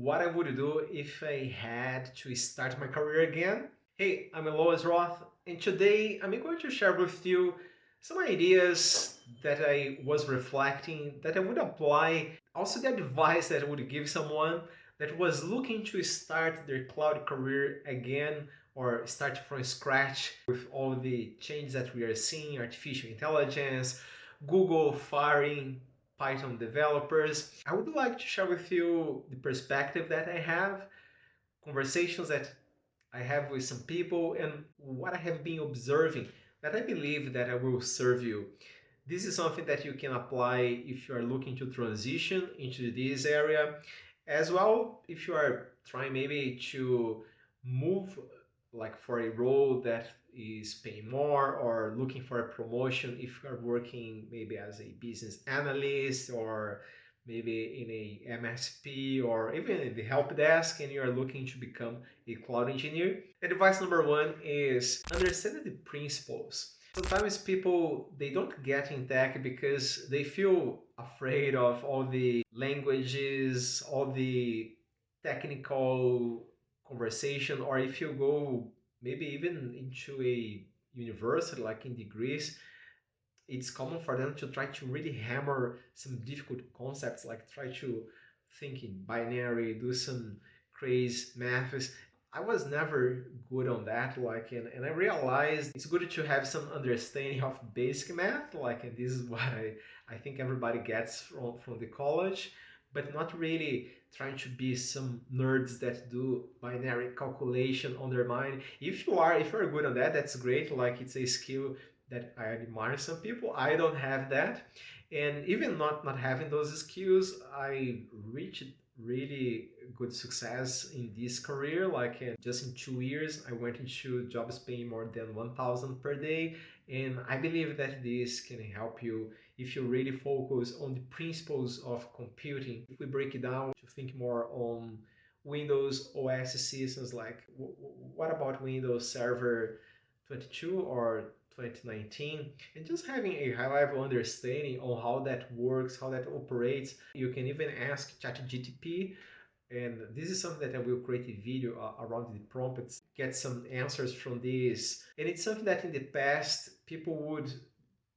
what I would do if I had to start my career again. Hey, I'm Lois Roth, and today I'm going to share with you some ideas that I was reflecting that I would apply, also the advice that I would give someone that was looking to start their cloud career again or start from scratch with all the changes that we are seeing, artificial intelligence, Google firing Python developers. I would like to share with you the perspective that I have, conversations that I have with some people, and what I have been observing that I believe that I will serve you. This is something that you can apply if you are looking to transition into this area, as well if you are trying maybe to move like for a role that is paying more or looking for a promotion if you are working maybe as a business analyst or maybe in a MSP or even in the help desk and you are looking to become a cloud engineer. Advice number one is understand the principles. Sometimes people they don't get in tech because they feel afraid of all the languages, all the technical conversation, or if you go maybe even into a university like in degrees, it's common for them to try to really hammer some difficult concepts, like try to think in binary, do some crazy maths. I was never good on that, like, and I realized it's good to have some understanding of basic math, like, and this is what I think everybody gets from the college, but not really trying to be some nerds that do binary calculation on their mind. If you're good on that, that's great. Like it's a skill that I admire some people. I don't have that. And even not having those skills, I reached really good success in this career. Like just in 2 years, I went into jobs paying more than 1,000 per day. And I believe that this can help you if you really focus on the principles of computing. If we break it down to think more on Windows OS systems, like what about Windows Server 22 or 2019, and just having a high level understanding on how that works, how that operates. You can even ask ChatGPT, and this is something that I will create a video around the prompts, get some answers from this. And it's something that in the past people would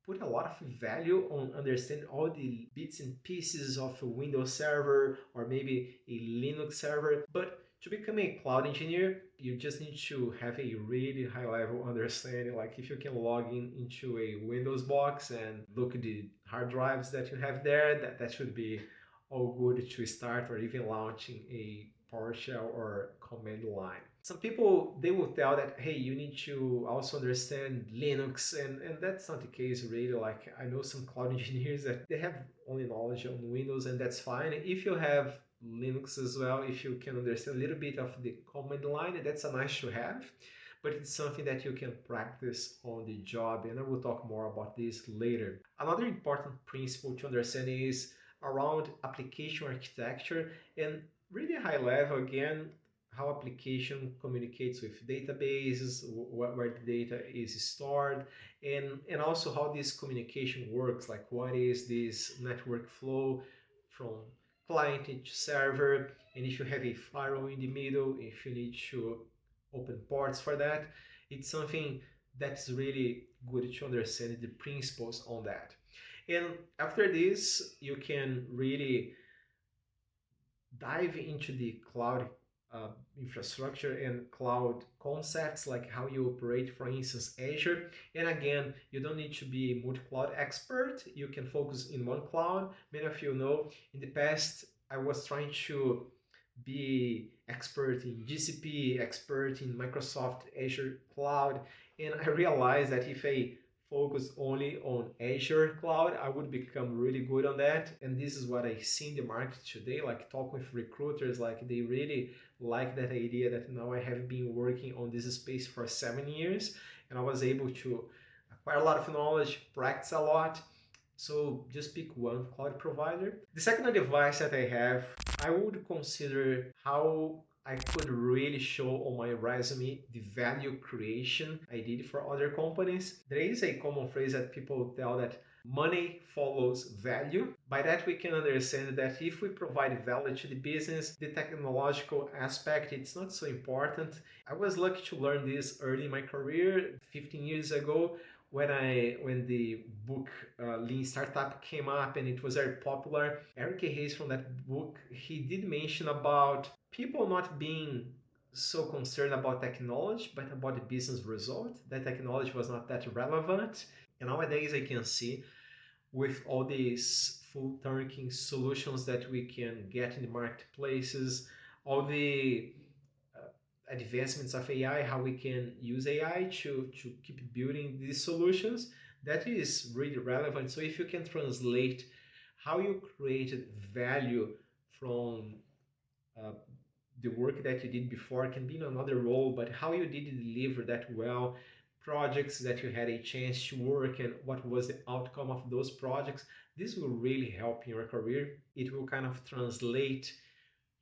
put a lot of value on understanding all the bits and pieces of a Windows server or maybe a Linux server. But to become a cloud engineer, you just need to have a really high level understanding. Like if you can log in into a Windows box and look at the hard drives that you have there, that should be all good to start or even launching a PowerShell or command line. Some people they will tell that hey, you need to also understand Linux, and that's not the case really. Like I know some cloud engineers that they have only knowledge on Windows, and that's fine. If you have Linux as well, if you can understand a little bit of the command line, that's a nice to have, but it's something that you can practice on the job, and I will talk more about this later. Another important principle to understand is around application architecture and really high level again how application communicates with databases, where the data is stored, and also how this communication works, like what is this network flow from client to server, and if you have a firewall in the middle, if you need to open ports for that, it's something that's really good to understand the principles on that. And after this, you can really dive into the cloud uh, infrastructure and cloud concepts, like how you operate, for instance, Azure. And again, you don't need to be a multi-cloud expert. You can focus in one cloud. Many of you know, in the past, I was trying to be expert in GCP, expert in Microsoft Azure Cloud, and I realized that if I focus only on Azure Cloud, I would become really good on that. And this is what I see in the market today, like talk with recruiters, like they really like that idea that now I have been working on this space for 7 years and I was able to acquire a lot of knowledge, practice a lot. So just pick one cloud provider. The second advice that I have, I would consider how I could really show on my resume the value creation I did for other companies. There is a common phrase that people tell that money follows value. By that, we can understand that if we provide value to the business, the technological aspect, it's not so important. I was lucky to learn this early in my career, 15 years ago, when the book Lean Startup came up and it was very popular. Eric Hayes from that book, he did mention about people not being so concerned about technology, but about the business result. That technology was not that relevant. And nowadays I can see with all these full turnkey solutions that we can get in the marketplaces, all the advancements of AI, how we can use AI to keep building these solutions, that is really relevant. So if you can translate how you created value from uh, the work that you did before, can be in another role, but how you did deliver that well, projects that you had a chance to work and what was the outcome of those projects, this will really help in your career. It will kind of translate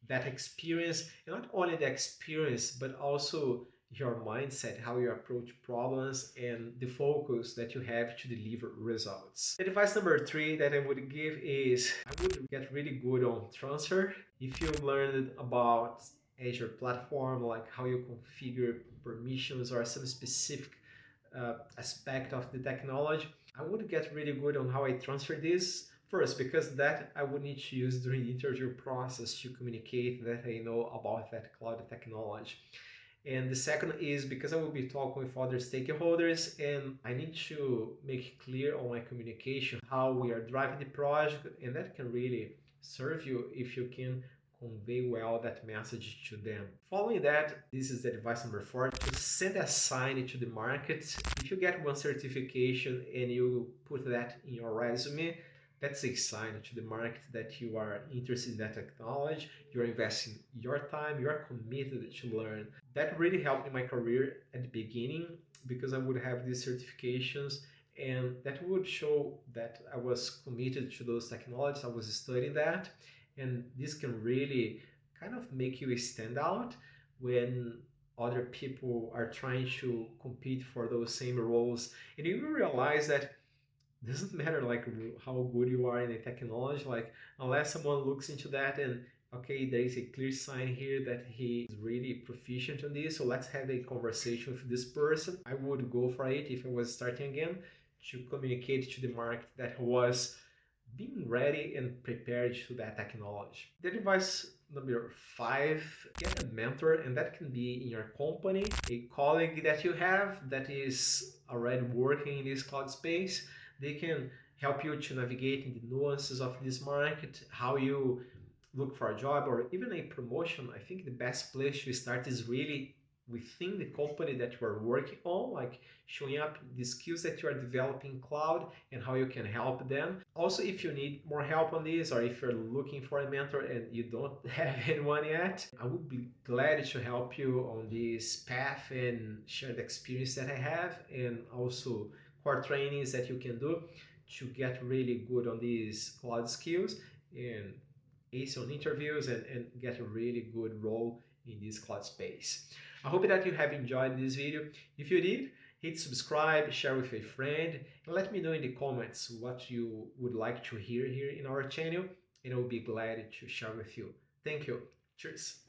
that experience, and not only the experience, but also your mindset, how you approach problems, and the focus that you have to deliver results. Advice number 3 that I would give is I would get really good on transfer. If you learned about Azure platform, like how you configure permissions or some specific aspect of the technology, I would get really good on how I transfer this. First, because that I would need to use during the interview process to communicate that I know about that cloud technology. And the second is because I will be talking with other stakeholders and I need to make clear on my communication how we are driving the project, and that can really serve you if you can convey well that message to them. Following that, this is the advice number 4, to send a sign to the market. If you get one certification and you put that in your resume, that's a sign to the market that you are interested in that technology, you're investing your time, you're committed to learn. That really helped in my career at the beginning because I would have these certifications and that would show that I was committed to those technologies, I was studying that, and this can really kind of make you stand out when other people are trying to compete for those same roles. And you will realize that doesn't matter like how good you are in the technology, like unless someone looks into that and okay, there is a clear sign here that he is really proficient on this, so let's have a conversation with this person. I would go for it if I was starting again, to communicate to the market that was being ready and prepared to that technology. The advice number 5, get a mentor, and that can be in your company, a colleague that you have that is already working in this cloud space. They can help you to navigate in the nuances of this market, how you look for a job or even a promotion. I think the best place to start is really within the company that you are working on, like showing up the skills that you are developing in cloud and how you can help them. Also, if you need more help on this or if you're looking for a mentor and you don't have anyone yet, I would be glad to help you on this path and share the experience that I have and also core trainings that you can do to get really good on these cloud skills and ace on interviews and get a really good role in this cloud space. I hope that you have enjoyed this video. If you did, hit subscribe, share with a friend, and let me know in the comments what you would like to hear here in our channel, and I'll be glad to share with you. Thank you. Cheers.